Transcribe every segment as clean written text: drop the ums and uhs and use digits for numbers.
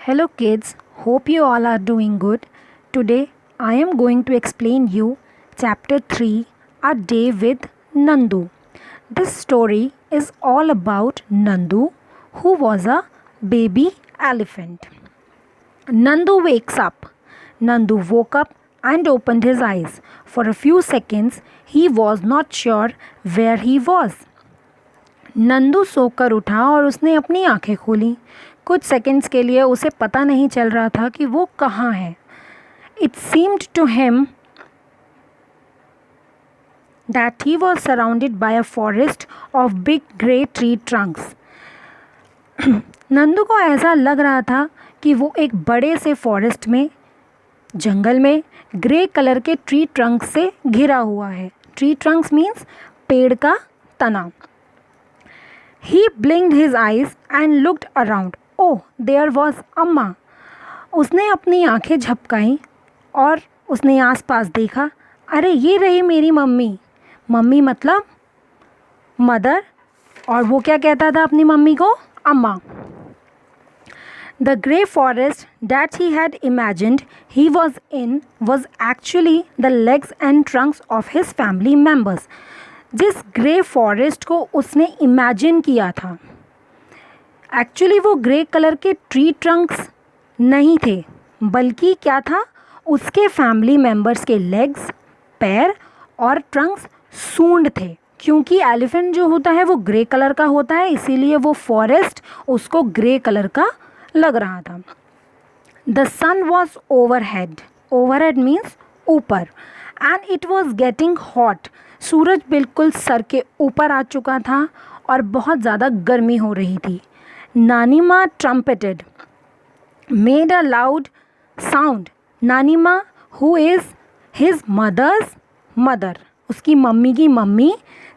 Hello kids, hope you all are doing good. Today I am going to explain you chapter 3 A Day with Nandu. This story is all about Nandu who was a baby elephant. Nandu wakes up. Nandu woke up and opened his eyes. For a few seconds he was not sure where he was. Nandu सोकर उठा और उसने अपनी आंखें खोली. कुछ seconds के लिए उसे पता नहीं चल रहा था कि वो कहाँ है. It seemed to him that he was surrounded by a forest of big grey tree trunks. Nandu को ऐसा लग रहा था कि वो एक बड़े से फॉरेस्ट में, जंगल में, ग्रे कलर के ट्री ट्रंक से घिरा हुआ है. ट्री ट्रंक्स मीन्स पेड़ का तना. He blinked his eyes and looked around. Oh, there was अम्मा. उसने अपनी आंखें झपकाईं और उसने आसपास देखा. अरे ये रही मेरी मम्मी. मम्मी मतलब मदर. और वो क्या कहता था अपनी मम्मी को? अम्मा. The grey forest that he had imagined he was in was actually the legs and trunks of his family members. जिस ग्रे फॉरेस्ट को उसने इमेजिन किया था, एक्चुअली वो ग्रे कलर के ट्री ट्रंक्स नहीं थे, बल्कि क्या था, उसके फैमिली मेम्बर्स के लेग्स, पैर और ट्रंक्स सूंड थे. क्योंकि एलिफेंट जो होता है वो ग्रे कलर का होता है, इसीलिए वो फॉरेस्ट उसको ग्रे कलर का लग रहा था. The sun was overhead. Overhead means ऊपर. And it was getting hot. सूरज बिल्कुल सर के ऊपर आ चुका था और बहुत ज़्यादा गर्मी हो रही थी. नानी माँ trumpeted, made a loud sound. नानी माँ who is his mother's mother, उसकी मम्मी की मम्मी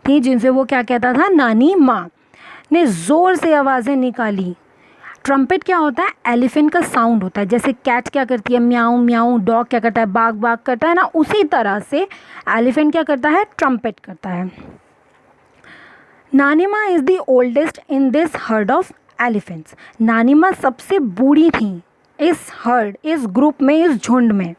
थी जिनसे वो क्या कहता था, नानी माँ, ने ज़ोर से आवाज़ें निकाली. ट्रम्पेट क्या होता है? एलिफेंट का साउंड होता है. जैसे कैट क्या करती है, म्याऊं म्याऊं. डॉग क्या करता है, बाग बाग करता है ना. उसी तरह से एलिफेंट क्या करता है, ट्रम्पेट करता है. Nanima is the oldest in this herd of elephants. Nanima सबसे बूढ़ी थी इस हर्ड, इस ग्रुप में, इस झुंड में.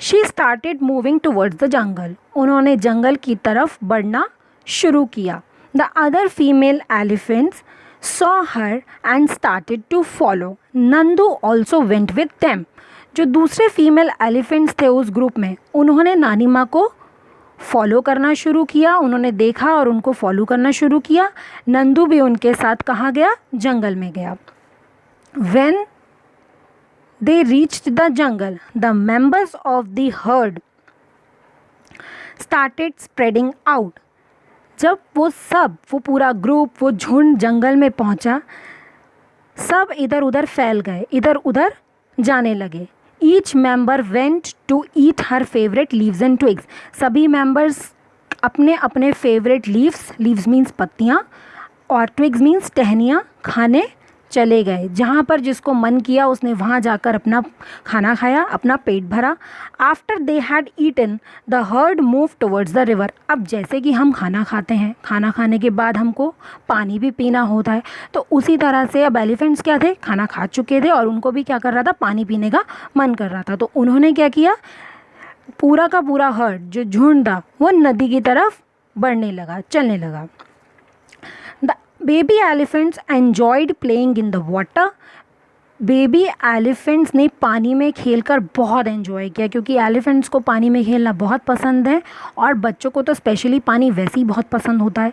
She started moving towards the jungle. उन्होंने जंगल की तरफ बढ़ना शुरू किया. The other female elephants saw her and started to follow. Nandu also went with them. जो दूसरे फीमेल एलिफेंट्स थे उस ग्रुप में, उन्होंने नानी माँ को फॉलो करना शुरू किया. उन्होंने देखा और उनको फॉलो करना शुरू किया. नंदू भी उनके साथ कहाँ गया? जंगल में गया. When they reached the jungle, the members of the herd started spreading out. जब वो पूरा ग्रुप, वो झुंड जंगल में पहुंचा, सब इधर उधर फैल गए, इधर उधर जाने लगे. Each member went to eat her favourite leaves and twigs. सभी मेंबर्स अपने अपने फेवरेट लीव्स मीन्स पत्तियाँ, और ट्विग्स मीन्स टहनियाँ खाने चले गए. जहाँ पर जिसको मन किया उसने वहाँ जाकर अपना खाना खाया, अपना पेट भरा. After they had eaten the herd move towards the river. अब जैसे कि हम खाना खाते हैं, खाना खाने के बाद हमको पानी भी पीना होता है, तो उसी तरह से अब एलिफेंट्स क्या थे, खाना खा चुके थे और उनको भी क्या कर रहा था, पानी पीने का मन कर रहा था. तो उन्होंने क्या किया, पूरा का पूरा हर्ड, जो झुंड था, वो नदी की तरफ बढ़ने लगा, चलने लगा. Baby elephants enjoyed playing in the water. Baby elephants ने पानी में खेलकर बहुत एंजॉय किया, क्योंकि एलिफेंट्स को पानी में खेलना बहुत पसंद है और बच्चों को तो स्पेशली पानी वैसे ही बहुत पसंद होता है.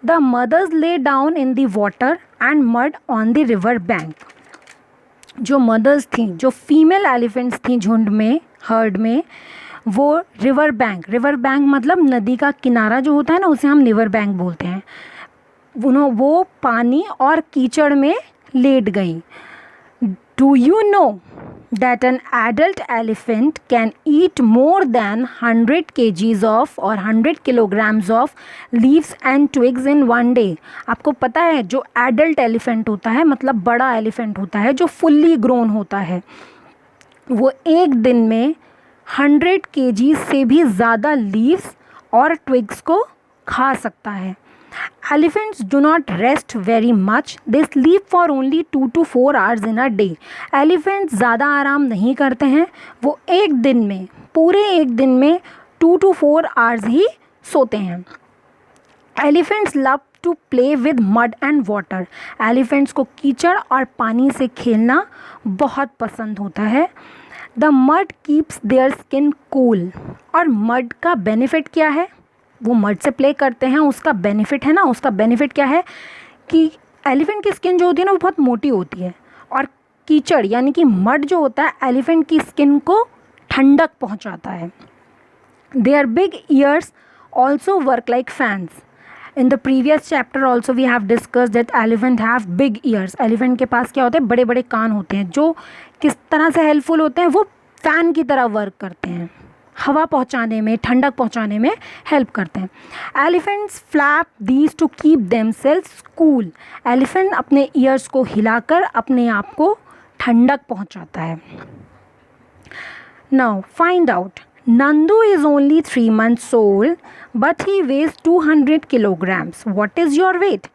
The mothers lay down in the water and mud on the river bank. जो मदर्स थी, जो फीमेल एलिफेंट्स थी झुंड में, हर्ड में, वो रिवर बैंक मतलब नदी का किनारा जो होता है ना, उसे हम रिवर बैंक बोलते हैं. वो पानी और कीचड़ में लेट गई. Do you know that an adult elephant can eat more than 100 kgs of और 100 kilograms of leaves and twigs in one day. आपको पता है, जो एडल्ट एलिफेंट होता है, मतलब बड़ा एलिफेंट होता है, जो फुल्ली ग्रोन होता है, वो एक दिन में 100 kgs से भी ज़्यादा लीव्स और ट्विग्स को खा सकता है. Elephants do not rest very much. They sleep for only 2 to 4 hours in a day. Elephants ज़्यादा आराम नहीं करते हैं, वो एक दिन में, पूरे एक दिन में 2 to 4 hours ही सोते हैं. Elephants love to play with mud and water. Elephants को कीचड़ और पानी से खेलना बहुत पसंद होता है. The mud keeps their skin cool. और mud का बेनिफिट क्या है? वो मड से प्ले करते हैं, उसका बेनिफिट है ना, उसका बेनिफिट क्या है कि एलिफेंट की स्किन जो होती है ना वो बहुत मोटी होती है, और कीचड़ यानी कि मड जो होता है एलिफेंट की स्किन को ठंडक पहुंचाता है. Their big ears also work like fans. In the previous chapter also we have discuss that elephant have big ears. Elephant के पास क्या होते हैं? बड़े बड़े कान होते हैं, जो किस तरह से हेल्पफुल होते हैं? वो फ़ैन की तरह वर्क करते हैं, हवा पहुंचाने में, ठंडक पहुंचाने में हेल्प करते हैं. Elephants flap these to keep themselves cool. Elephant अपने ईयर्स को हिलाकर अपने आप को ठंडक पहुंचाता है. Now find out. Nandu is only 3 months old but he weighs 200 kilograms. What is your weight?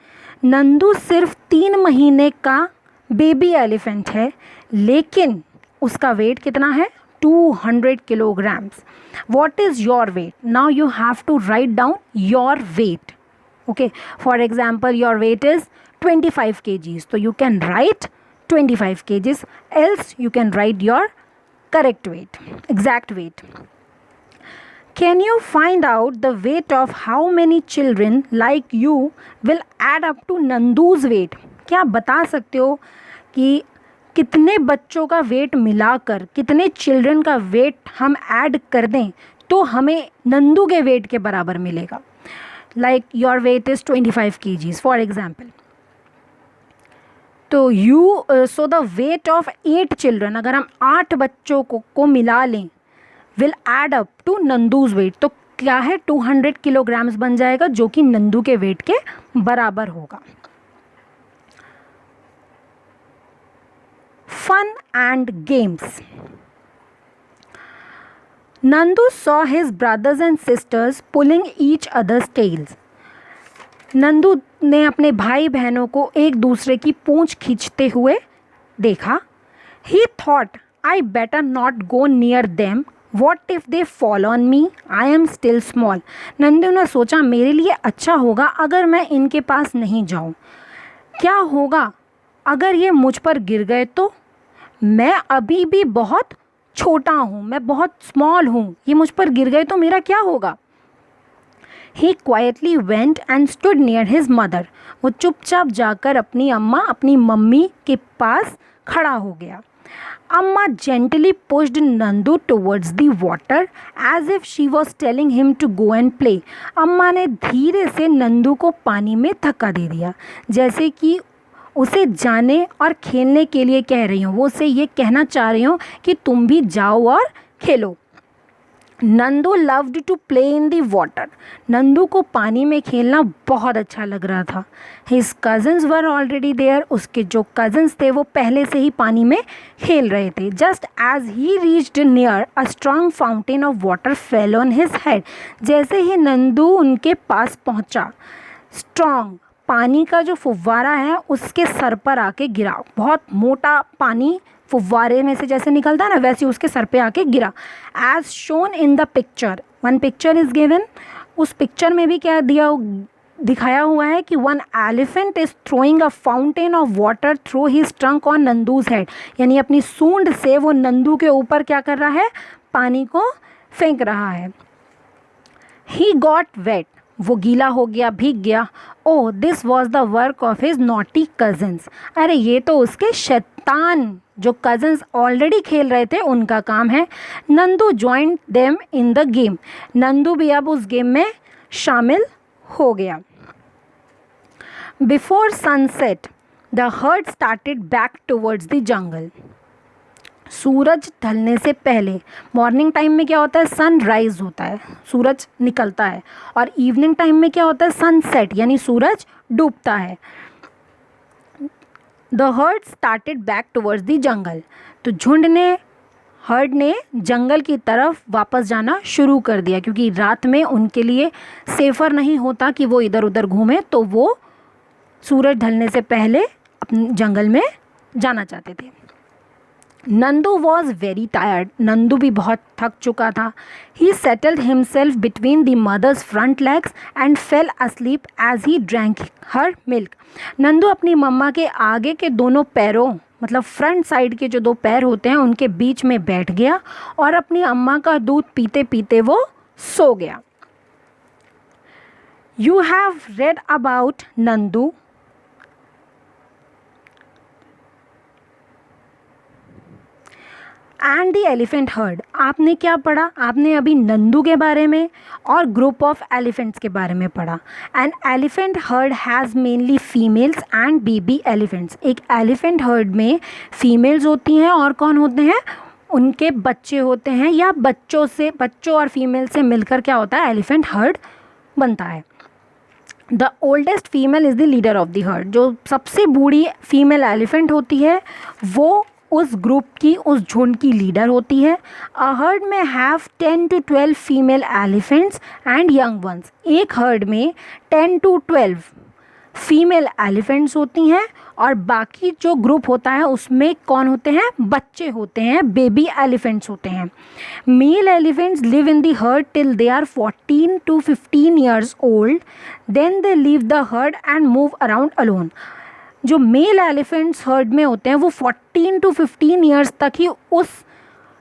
Nandu सिर्फ 3 महीने का बेबी एलिफेंट है, लेकिन उसका वेट कितना है? 200 kilograms. What is your weight? Now you have to write down your weight. Okay, for example, your weight is 25 kgs. So you can write 25 kgs, else you can write your correct weight, exact weight. Can you find out the weight of how many children like you will add up to Nandu's weight? क्या बता सकते हो कि कितने बच्चों का wait मिलाकर, कितने चिल्ड्रन का वेट हम ऐड कर दें तो हमें नंदू के वेट के बराबर मिलेगा? Like your weight is 25 kgs for example. तो so the weight of 8 children, अगर हम 8 बच्चों को मिला लें, will add up to Nandu's weight. तो क्या है? 200 kilograms बन जाएगा, जो कि नंदू के वेट के बराबर होगा. Fun and games. Nandu saw his brothers and sisters pulling each other's tails. Nandu ने अपने भाई बहनों को एक दूसरे की पूंछ खींचते हुए देखा. He thought, I better not go near them. What if they fall on me? I am still small. Nandu ने सोचा, मेरे लिए अच्छा होगा अगर मैं इनके पास नहीं जाऊं. क्या होगा अगर ये मुझ पर गिर गए तो? मैं अभी भी बहुत छोटा हूँ, मैं बहुत स्मॉल हूँ, ये मुझ पर गिर गए तो मेरा क्या होगा? He quietly went and stood near his mother. वो चुपचाप जाकर अपनी मम्मी के पास खड़ा हो गया. अम्मा gently pushed Nandu towards the water as if she was telling him to go and play. अम्मा ने धीरे से नंदू को पानी में धक्का दे दिया, जैसे कि उसे जाने और खेलने के लिए कह रही हूँ. वो उसे ये कहना चाह रही हूँ कि तुम भी जाओ और खेलो. Nandu loved to play in the water. Nandu को पानी में खेलना बहुत अच्छा लग रहा था. His cousins were already there. उसके जो कज़न्स थे वो पहले से ही पानी में खेल रहे थे. Just as he reached near a strong fountain of water fell on his head. जैसे ही नंदू उनके पास पहुँचा, स्ट्रॉन्ग पानी का जो फुव्वारा है उसके सर पर आके गिरा. बहुत मोटा पानी फुव्वारे में से जैसे निकलता है ना, वैसे उसके सर पे आके गिरा. As shown in the picture, one picture is given. उस पिक्चर में भी क्या दिखाया हुआ है कि one elephant is throwing a fountain of water through his trunk on Nandu's head. यानी अपनी सूंड से वो नंदू के ऊपर क्या कर रहा है? पानी को फेंक रहा है. He got wet. वो गीला हो गया, भीग गया. Oh, this was the work of his naughty cousins. अरे ये तो उसके शैतान जो कज़न्स ऑलरेडी खेल रहे थे उनका काम है. Nandu joined them in the game. Nandu भी अब उस गेम में शामिल हो गया. Before sunset the herd started back towards the jungle. सूरज ढलने से पहले, मॉर्निंग टाइम में क्या होता है? सनराइज होता है, सूरज निकलता है. और इवनिंग टाइम में क्या होता है? सनसेट, यानी सूरज डूबता है. The herd started back towards the जंगल. तो झुंड ने हर्ड ने जंगल की तरफ वापस जाना शुरू कर दिया, क्योंकि रात में उनके लिए सेफ़र नहीं होता कि वो इधर उधर घूमें, तो वो सूरज ढलने से पहले अपने जंगल में जाना चाहते थे। Nandu was very tired, Nandu भी बहुत थक चुका था। He settled himself between the mother's front legs and fell asleep as he drank her milk. Nandu अपनी मम्मा के आगे के दोनों पैरों, मतलब फ्रंट साइड के जो दो पैर होते हैं, उनके बीच में बैठ गया और अपनी अम्मा का दूध पीते पीते वो सो गया। You have read about Nandu and the elephant heard. आपने क्या पढ़ा? आपने अभी नंदू के बारे में और ग्रुप ऑफ एलिफेंट्स के बारे में पढ़ा। An elephant heard has mainly females and baby elephants. एक एलिफेंट हर्ड में फीमेल्स होती हैं और कौन होते हैं? उनके बच्चे होते हैं, या बच्चों और फीमेल से मिलकर क्या होता है? एलिफेंट हर्ड बनता है। The oldest female is the leader of the heard. जो सबसे बूढ़ी फीमेल एलिफेंट होती है वो उस ग्रुप की, उस झुंड की लीडर होती है। अ हर्ड में have 10 to 12 female elephants and young ones. एक हर्ड में 10 to 12 फीमेल एलिफेंट्स होती हैं और बाकी जो ग्रुप होता है उसमें कौन होते हैं? बच्चे होते हैं, बेबी एलिफेंट्स होते हैं। Male elephants live in the herd till they are 14 to 15 years old, then they leave the herd and move around alone. जो मेल एलिफेंट्स हर्ड में होते हैं वो 14 to 15 ईयर्स तक ही उस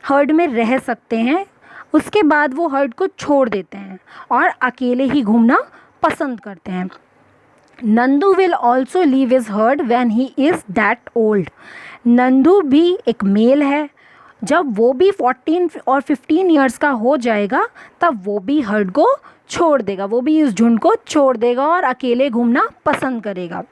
हर्ड में रह सकते हैं, उसके बाद वो हर्ड को छोड़ देते हैं और अकेले ही घूमना पसंद करते हैं। Nandu will also leave his heard when he is that old. Nandu भी एक मेल है, जब वो भी 14 और 15 ईयर्स का हो जाएगा तब वो भी हर्ड को छोड़ देगा, वो भी इस झुंड को छोड़ देगा और अकेले घूमना पसंद करेगा।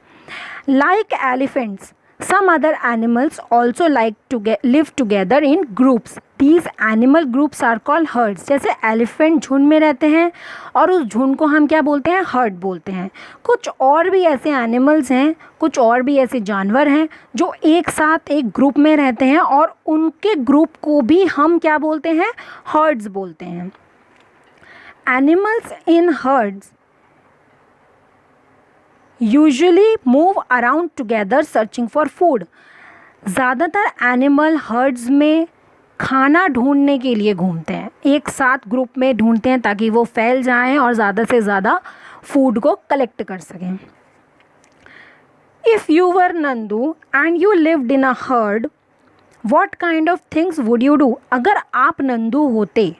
Like elephants, some other animals also like to live together in groups. These animal groups are called herds. जैसे एलिफेंट झुंड में रहते हैं और उस झुंड को हम क्या बोलते हैं? हर्ड बोलते हैं। कुछ और भी ऐसे एनिमल्स हैं, कुछ और भी ऐसे जानवर हैं जो एक साथ एक ग्रुप में रहते हैं और उनके ग्रुप को भी हम क्या बोलते हैं? हर्ड्स बोलते हैं। Animals in hertz usually move around together searching for food. ज़्यादातर एनिमल हर्ड्स में खाना ढूंढने के लिए घूमते हैं, एक साथ ग्रुप में ढूंढते हैं ताकि वो फैल जाएं और ज़्यादा से ज़्यादा फूड को कलेक्ट कर सकें। If you were Nandu and you lived in a heard, what kind of things would you do? अगर आप नंदू होते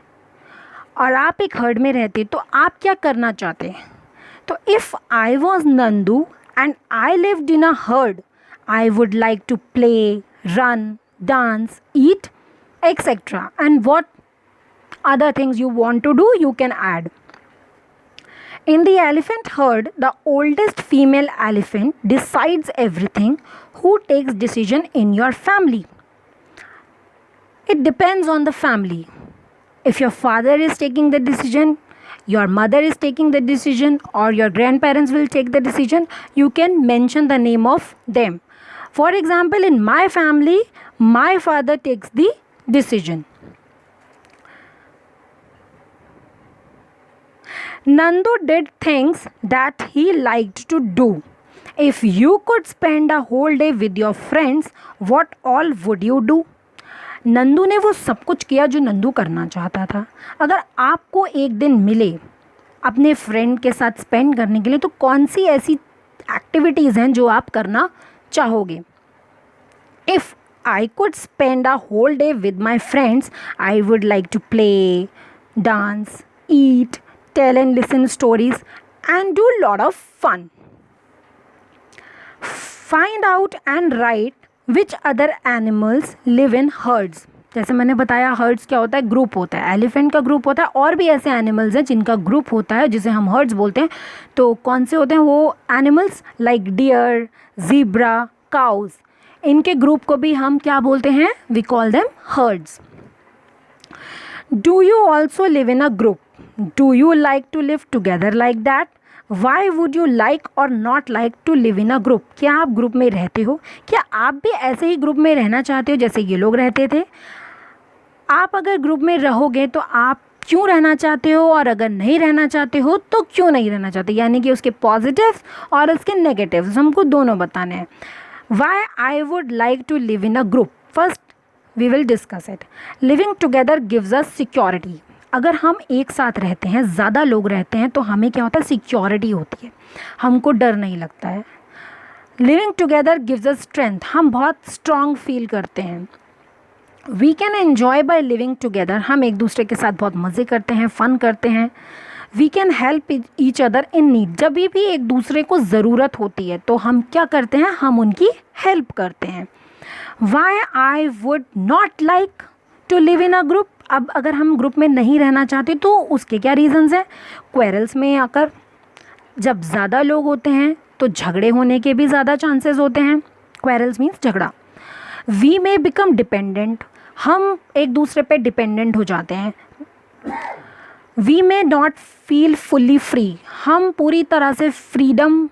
और आप एक हर्ड में रहते तो आप क्या करना चाहते? तो if I was Nandu and I lived in a herd, I would like to play, run, dance, eat, etc. And what other things you want to do, you can add. In the elephant herd, the oldest female elephant decides everything. Who takes decision in your family? It depends on the family. If your father is taking the decision, your mother is taking the decision, or your grandparents will take the decision, you can mention the name of them. For example, in my family, my father takes the decision. Nandu did things that he liked to do. If you could spend a whole day with your friends, what all would you do? Nandu ने वो सब कुछ किया जो नंदू करना चाहता था। अगर आपको एक दिन मिले अपने फ्रेंड के साथ स्पेंड करने के लिए, तो कौन सी ऐसी एक्टिविटीज़ हैं जो आप करना चाहोगे? If I could spend a whole day with my friends, I would like to play, dance, eat, tell and listen stories, and do a lot of fun. Find out and write which other animals live in herds. जैसे मैंने बताया, hertz क्या होता है? Group होता है। Elephant का group होता है, और भी ऐसे एनिमल्स हैं जिनका ग्रुप होता है जिसे हम हर्ड्स बोलते हैं। तो कौन से होते हैं वो animals? Like deer, zebra, cows. इनके ग्रुप को भी हम क्या बोलते हैं? We call them herds. Do you also live in a group? Do you like to live together like that? Why would you like और not like to live in a group? क्या आप group में रहते हो? क्या आप भी ऐसे ही ग्रुप में रहना चाहते हो जैसे ये लोग रहते थे? आप अगर ग्रुप में रहोगे तो आप क्यों रहना चाहते हो, और अगर नहीं रहना चाहते हो तो क्यों नहीं रहना चाहते, यानी कि उसके पॉजिटिव्स और उसके नेगेटिव्स हमको दोनों बताने हैं. Why I would like to live in a group. First we will discuss it. Living together gives us security. अगर हम एक साथ रहते हैं, ज़्यादा लोग रहते हैं, तो हमें क्या होता है, सिक्योरिटी होती है, हमको डर नहीं लगता है. Living together gives us strength. हम बहुत स्ट्रॉन्ग फील करते हैं. We can enjoy by living together. हम एक दूसरे के साथ बहुत मज़े करते हैं, फ़न करते हैं. We can help each other in need. जब भी एक दूसरे को ज़रूरत होती है तो हम क्या करते हैं, हम उनकी हेल्प करते हैं. Why I would not like to live in a group. अब अगर हम ग्रुप में नहीं रहना चाहते तो उसके क्या रीज़न्स हैं. क्वेरल्स में आकर, जब ज़्यादा लोग होते हैं तो झगड़े होने के भी ज़्यादा चांसेस होते हैं. क्वेरल्स मीन्स झगड़ा. We may become dependent. हम एक दूसरे पे डिपेंडेंट हो जाते हैं. We may not feel fully free. हम पूरी तरह से फ्रीडम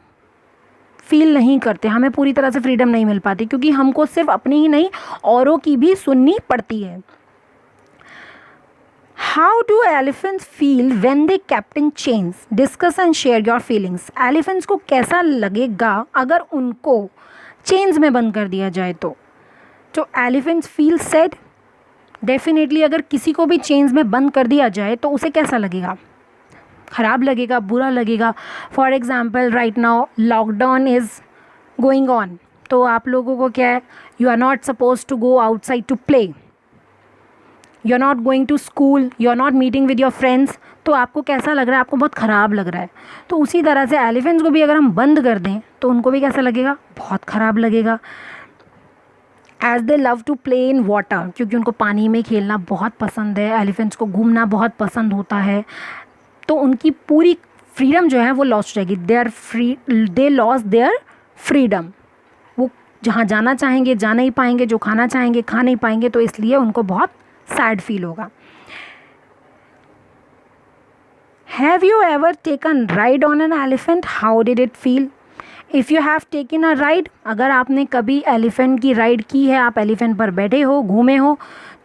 फील नहीं करते, हमें पूरी तरह से फ्रीडम नहीं मिल पाती, क्योंकि हमको सिर्फ अपनी ही नहीं औरों की भी सुननी पड़ती है. How do elephants feel when they kept in chains. Discuss and share your feelings. Elephants को कैसा लगेगा अगर उनको चेन्स में बंद कर दिया जाए तो एलिफेंट्स फील सैड. डेफिनेटली अगर किसी को भी चेन्स में बंद कर दिया जाए तो उसे कैसा लगेगा, ख़राब लगेगा, बुरा लगेगा. For example right now lockdown is going on, तो आप लोगों को क्या है, you are not suppose to go outside to play, you are not going to school, you are not meeting with your friends. तो आपको कैसा लग रहा है, आपको बहुत ख़राब लग रहा है. तो उसी तरह से एलिफेंट्स को भी अगर हम बंद कर दें तो उनको भी कैसा लगेगा, बहुत ख़राब लगेगा. As they love to play in water. क्योंकि उनको पानी में खेलना बहुत पसंद है, एलिफेंट्स को घूमना बहुत पसंद होता है, तो उनकी पूरी फ्रीडम जो है वो लॉस्ट रहेगी. They lost their freedom. वो जहाँ जाना चाहेंगे जा नहीं पाएंगे, जो खाना चाहेंगे खा नहीं पाएंगे, तो इसलिए उनको बहुत सैड फील होगा. Have you ever taken ride on an elephant, how did it feel. If you have taken a ride, अगर आपने कभी एलिफेंट की राइड की है, आप एलिफेंट पर बैठे हो, घूमे हो,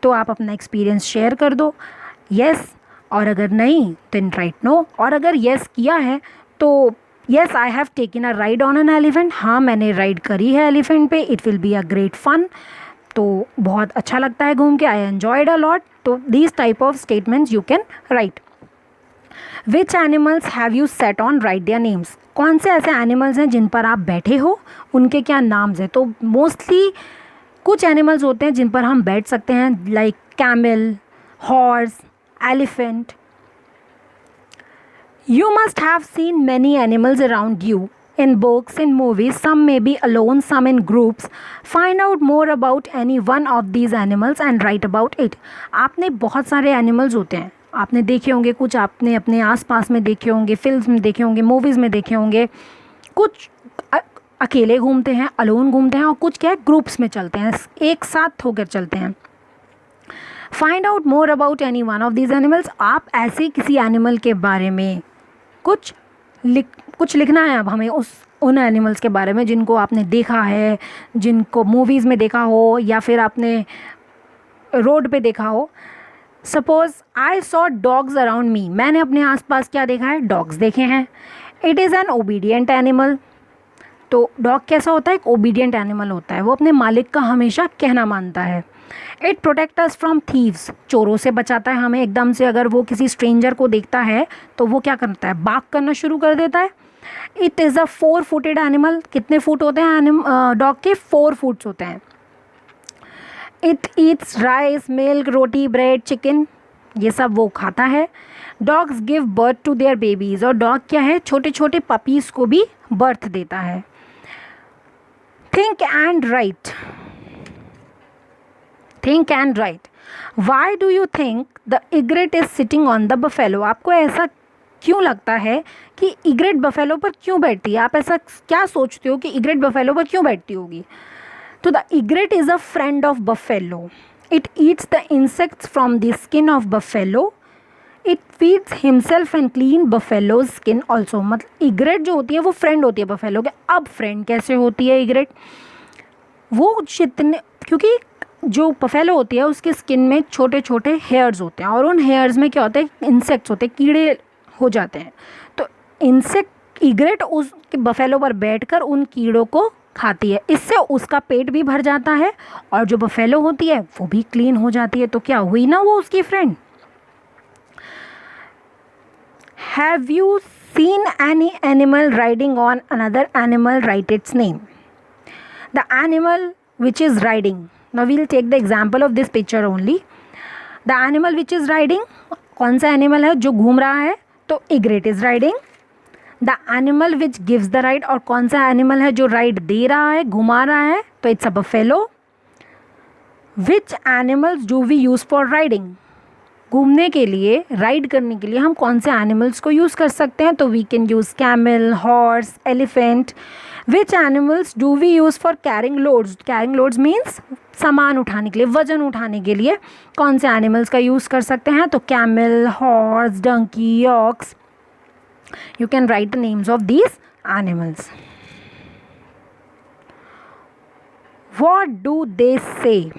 तो आप अपना एक्सपीरियंस शेयर कर दो. येस, और अगर नहीं देन राइट नो. और अगर येस किया है तो yes I have taken a ride on an elephant. हाँ, मैंने राइड करी है एलिफेंट पे. It will be a great fun. तो बहुत अच्छा लगता है घूम के. I enjoyed a lot. तो these type of statements you can write. Which animals have you sat on, write their names. कौन से ऐसे एनिमल्स हैं जिन पर आप बैठे हो, उनके क्या नाम्स हैं. तो मोस्टली कुछ एनिमल्स होते हैं जिन पर हम बैठ सकते हैं, like camel, horse, elephant. You must have seen many animals around you in books, in movies. Some may be alone, some in groups. Find out more about any one of these animals and write about it. आपने बहुत सारे animals होते हैं, आपने देखे होंगे, कुछ आपने अपने आसपास में देखे होंगे, फिल्म्स में देखे होंगे, मूवीज़ में देखे होंगे. कुछ अकेले घूमते हैं, अलोन घूमते हैं, और कुछ क्या है, ग्रुप्स में चलते हैं, एक साथ होकर चलते हैं. Find out more about any one of these animals. आप ऐसे किसी एनिमल के बारे में कुछ लिखना है अब हमें, उन एनिमल्स के बारे में जिनको आपने देखा है, जिनको मूवीज़ में देखा हो या फिर आपने रोड पे देखा हो. Suppose I saw dogs around me. मैंने अपने आसपास क्या देखा है, डॉग्स देखे हैं. It is an obedient animal. तो डॉग कैसा होता है, एक ओबीडियंट एनिमल होता है, वो अपने मालिक का हमेशा कहना मानता है. It protect us from thieves. चोरों से बचाता है हमें. एकदम से अगर वो किसी स्ट्रेंजर को देखता है तो वो क्या करता है, बाग करना शुरू कर देता है. It is a 4-footed animal. कितने फुट होते हैं डॉग के, 4 फुट्स होते हैं. It eats rice, milk, roti, bread, chicken, ये सब वो खाता है. Dogs give birth to their babies. और डॉग क्या है, छोटे छोटे पपीज़ को भी बर्थ देता है. Think and right. Think and right. Why do you think the egret is sitting on the buffalo. आपको ऐसा क्यों लगता है कि इग्रेट बफेलो पर क्यों बैठती है. आप ऐसा क्या सोचते हो कि इग्रेट बफेलो पर क्यों बैठती होगी. तो the egret is a friend of buffalo. It eats the insects from the skin of buffalo. It feeds himself and clean buffalo skin also. मतलब इग्रेट जो होती है वो फ्रेंड होती है बफेलो के. अब फ्रेंड कैसे होती है इग्रेट, वो जितने, क्योंकि जो बफेलो होती है उसकी स्किन में छोटे छोटे हेयर्स होते हैं और उन हेयर्स में क्या होता है, इंसेक्ट्स होते हैं, कीड़े हो जाते हैं। तो इंसेक्ट इग्रेट उस बफेलो पर बैठकर उन कीड़ों को खाती है, इससे उसका पेट भी भर जाता है और जो बफेलो होती है वो भी क्लीन हो जाती है। तो क्या हुई ना वो उसकी friend. Have you seen any animal riding on another animal, right it's name. The animal which is riding, now we'll take the example of this picture only. The animal which is riding, कौन सा animal है जो घूम रहा है, तो egret is riding. The animal which gives the ride, और कौन सा एनिमल है जो राइड दे रहा है, घुमा रहा है, तो it's a buffalo. Which animals do we use for riding, घूमने के लिए, राइड करने के लिए हम कौन से एनिमल्स को यूज़ कर सकते हैं, तो we can use camel, horse, elephant. Which animals do we use for carrying loads, carrying loads means सामान उठाने के लिए, वजन उठाने के लिए कौन से एनिमल्स का यूज़ कर सकते हैं, तो camel, horse, donkey, ox. You can write the names of these animals. What do they say.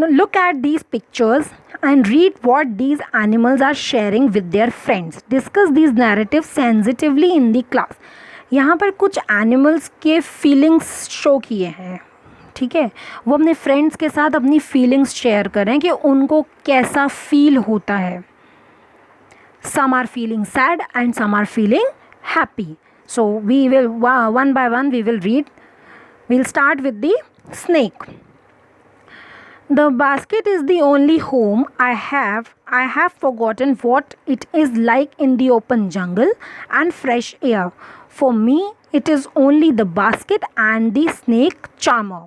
Now look at these pictures and read what these animals are sharing with their friends. Discuss these narratives sensitively in the class. यहाँ पर कुछ animals के feelings show किए हैं, ठीक है, वो अपने फ्रेंड्स के साथ अपनी फीलिंग्स शेयर करें कि उनको कैसा फील होता है। Some are feeling sad and some are feeling happy. So we will one by one we will read. We'll start with the snake. The basket is the only home I have. I have forgotten what it is like in the open jungle and fresh air. For me, it is only the basket and the snake charmer.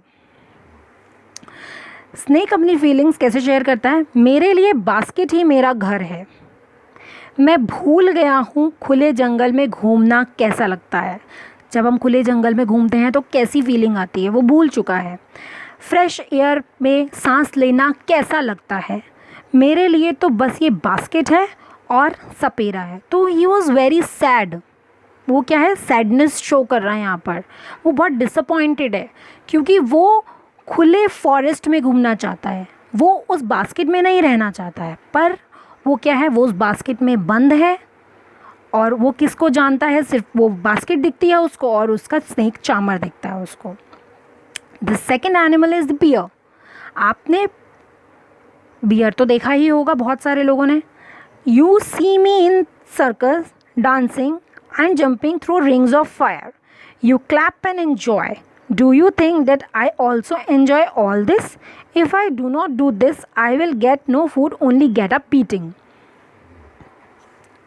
Snake अपनी feelings कैसे share करता है, मेरे लिए basket ही मेरा घर है। मैं भूल गया हूँ खुले जंगल में घूमना कैसा लगता है। जब हम खुले जंगल में घूमते हैं तो कैसी फीलिंग आती है, वो भूल चुका है। फ्रेश एयर में सांस लेना कैसा लगता है, मेरे लिए तो बस ये बास्केट है और सपेरा है। तो ही वॉज़ वेरी सैड, वो क्या है, सैडनेस शो कर रहा है यहाँ पर। वो बहुत डिसअपॉइंटेड है क्योंकि वो खुले फॉरेस्ट में घूमना चाहता है, वो उस बास्केट में नहीं रहना चाहता है, पर वो क्या है, वो उस बास्केट में बंद है और वो किसको जानता है, सिर्फ वो बास्केट दिखती है उसको और उसका स्नेक चार्मर दिखता है उसको। The second animal is the bear. आपने बियर तो देखा ही होगा बहुत सारे लोगों ने। You see me in circus dancing and jumping through rings of fire, you clap and enjoy. Do you think that I also enjoy all this? If I do not do this I will get no food, only get a beating.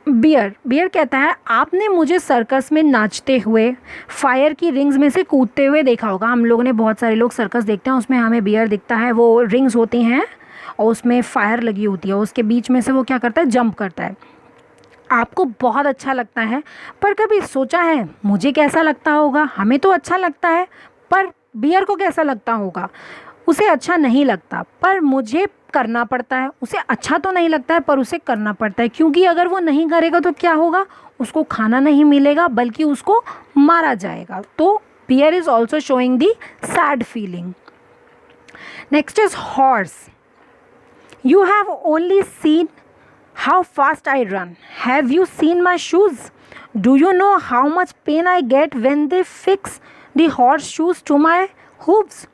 Bear कहता है, आपने मुझे circus में नाचते हुए fire की rings में से कूदते हुए देखा होगा। हम लोगों ने, बहुत सारे लोग सर्कस देखते हैं, उसमें हमें बियर दिखता है, वो रिंग्स होती हैं और उसमें फायर लगी होती है, उसके बीच में से वो क्या करता है, जंप करता है। आपको बहुत अच्छा लगता है, पर कभी सोचा है मुझे कैसा लगता होगा? हमें तो अच्छा लगता है, पर बियर को कैसा लगता होगा? उसे अच्छा नहीं लगता, पर मुझे करना पड़ता है। उसे अच्छा तो नहीं लगता है पर उसे करना पड़ता है, क्योंकि अगर वो नहीं करेगा तो क्या होगा, उसको खाना नहीं मिलेगा बल्कि उसको मारा जाएगा। तो bear is also showing the sad feeling. Next is horse. You have only seen how fast I run, have you seen my shoes? Do you know how much pain I get when they fix the horse shoes to my hooves?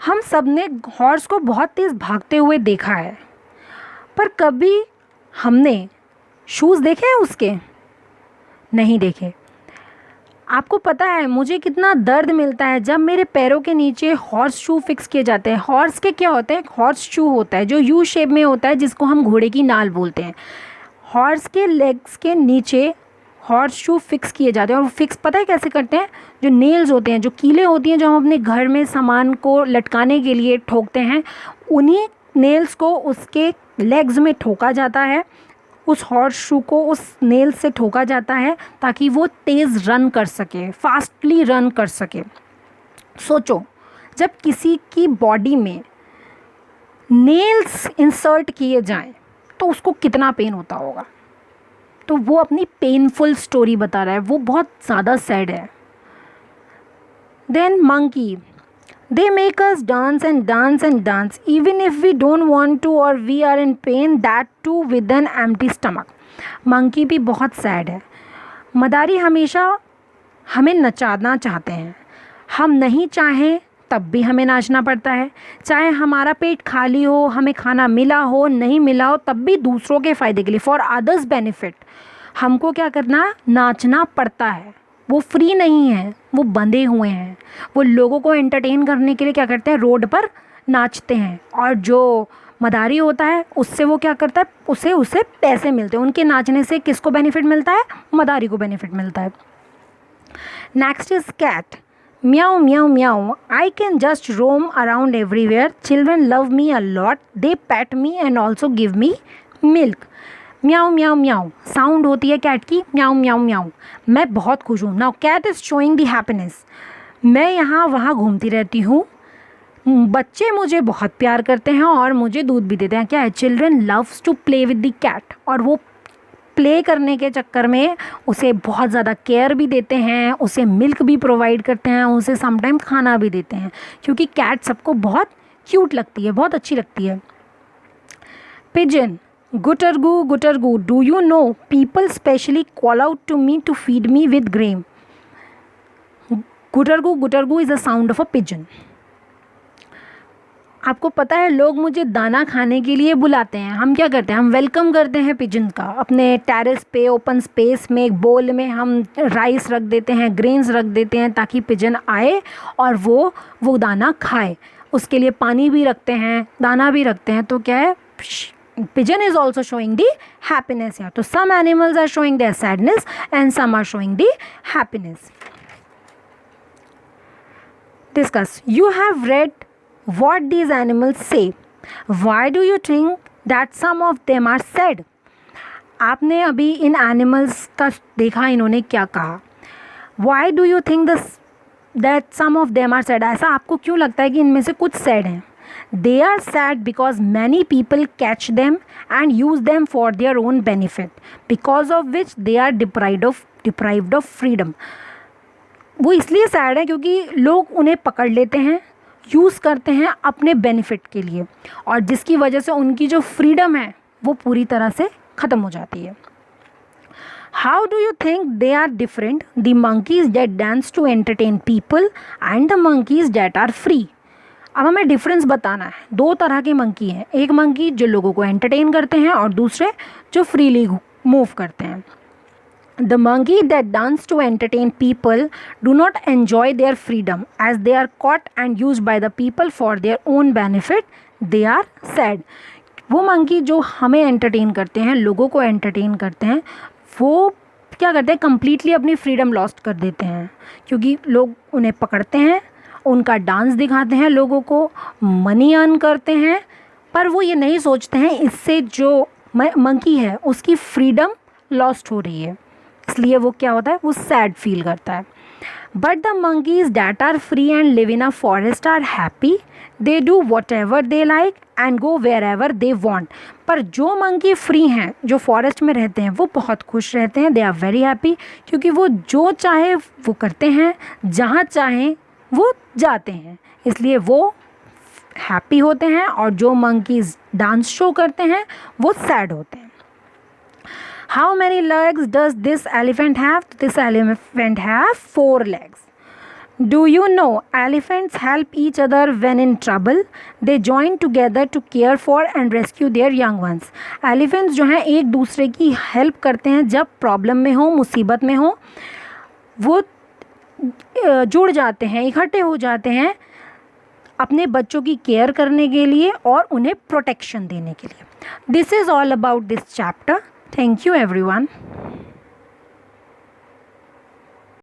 हम सब ने horse को बहुत तेज़ भागते हुए देखा है, पर कभी हमने शूज़ देखे हैं उसके? नहीं देखे। आपको पता है मुझे कितना दर्द मिलता है जब मेरे पैरों के नीचे हॉर्स शू फिक्स किए जाते हैं। हॉर्स के क्या होते हैं, हॉर्स शू होता है जो यू शेप में होता है, जिसको हम घोड़े की नाल बोलते हैं। हॉर्स के लेग्स के नीचे हॉर्स शू फिक्स किए जाते हैं, और फिक्स पता है कैसे करते हैं? जो नेल्स होते हैं, जो कीलें होती हैं, जो हम अपने घर में सामान को लटकाने के लिए ठोकते हैं, उन्हीं नेल्स को उसके लेग्स में ठोका जाता है। उस हॉर्स शू को उस नेल से ठोका जाता है ताकि वो तेज़ रन कर सके, फास्टली रन कर सके। सोचो, जब किसी की बॉडी में नेल्स इंसर्ट किए जाएं तो उसको कितना पेन होता होगा। तो वो अपनी पेनफुल स्टोरी बता रहा है, वो बहुत ज़्यादा सैड है। Then monkey. They make us dance and dance and dance even if we don't want to or we are in pain, that too with an empty stomach. Monkey भी बहुत sad है. मदारी हमेशा हमें नचाना चाहते हैं. हम नहीं चाहें तब भी हमें नाचना पड़ता है. चाहे हमारा पेट खाली हो, हमें खाना मिला हो, नहीं मिला हो, तब भी दूसरों के फ़ायदे के लिए, फॉर अदर्स बेनिफिट, हमको क्या करना, नाचना पड़ता है. वो फ्री नहीं है, वो बंधे हुए हैं. वो लोगों को एंटरटेन करने के लिए क्या करते हैं, रोड पर नाचते हैं. और जो मदारी होता है उससे वो क्या करता है, उसे पैसे मिलते हैं. उनके नाचने से किसको बेनिफिट मिलता है, मदारी को बेनिफिट मिलता है. Next is cat. म्याऊ म्याऊ म्याऊ, I can just roam around everywhere. Children love me a lot. They pat me and also give me milk. म्याऊ म्याऊ म्याऊ साउंड होती है कैट की, म्याऊ म्याऊ म्याऊ. मैं बहुत खुश हूँ. Now cat is showing the happiness. मैं यहाँ वहाँ घूमती रहती हूँ. बच्चे मुझे बहुत प्यार करते हैं और मुझे दूध भी देते हैं. क्या है, children loves to play with the cat. और वो प्ले करने के चक्कर में उसे बहुत ज़्यादा केयर भी देते हैं, उसे मिल्क भी प्रोवाइड करते हैं, उसे समटाइम खाना भी देते हैं, क्योंकि कैट सबको बहुत क्यूट लगती है, बहुत अच्छी लगती है. Pigeon. Gutargu, do you know people specially call out to me to feed me with grain. Gutargu is the sound of a pigeon. आपको पता है लोग मुझे दाना खाने के लिए बुलाते हैं. हम क्या करते हैं, हम वेलकम करते हैं पिजन का. अपने टेरेस पे ओपन स्पेस में एक बोल में हम राइस रख देते हैं, ग्रेन्स रख देते हैं, ताकि पिजन आए और वो दाना खाए. उसके लिए पानी भी रखते हैं, दाना भी रखते हैं. तो क्या है, pigeon is also showing the happiness here. So some animals are showing their sadness and some are showing the happiness. Discuss. You have read what these animals say. Why do you think that some of them are sad? आपने अभी इन animals का देखा, इन्होंने क्या कहा. Why do you think that some of them are sad? ऐसा आपको क्यों लगता है कि इनमें से कुछ sad हैं? They are sad because many people catch them and use them for their own benefit, because of which they are deprived of freedom. वो इसलिए सैड है क्योंकि लोग उन्हें पकड़ लेते हैं, यूज़ करते हैं अपने बेनिफिट के लिए, और जिसकी वजह से उनकी जो फ्रीडम है वो पूरी तरह से ख़त्म हो जाती है. How do you think they are different, the monkeys that dance to entertain people and the monkeys that are free? अब हमें डिफरेंस बताना है. दो तरह के मंकी हैं. एक मंकी जो लोगों को एंटरटेन करते हैं और दूसरे जो फ्रीली मूव करते हैं. The monkey that dance to entertain people do not enjoy their freedom as they are caught and use by the people for their own benefit. They are sad. वो monkey जो हमें entertain करते हैं, लोगों को entertain करते हैं, वो क्या करते हैं, कम्प्लीटली अपनी फ्रीडम लॉस्ट कर देते हैं, क्योंकि लोग उन्हें पकड़ते हैं, उनका डांस दिखाते हैं, लोगों को मनी अर्न करते हैं, पर वो ये नहीं सोचते हैं इससे जो मंकी है उसकी फ्रीडम लॉस्ट हो रही है. इसलिए वो क्या होता है, वो सैड फील करता है. But the monkeys that are free and live in a forest are happy. They do whatever they like and go wherever they want. पर जो मंकी फ्री हैं, जो फॉरेस्ट में रहते हैं, वो बहुत खुश रहते हैं. दे आर वेरी हैप्पी, क्योंकि वो जो चाहे वो करते हैं, जहाँ चाहें वो जाते हैं, इसलिए वो हैप्पी होते हैं. और जो मंकीज डांस शो करते हैं वो सैड होते हैं. How many legs does this elephant have? This elephant have 4 legs. Do you know elephants help each other when in trouble. They join together to care for and rescue their young ones. Elephants जो हैं एक दूसरे की help करते हैं जब problem में हो, मुसीबत में हो. वो जुड़ जाते हैं, इकट्ठे हो जाते हैं अपने बच्चों की केयर करने के लिए और उन्हें प्रोटेक्शन देने के लिए. This is all about this chapter. Thank you everyone.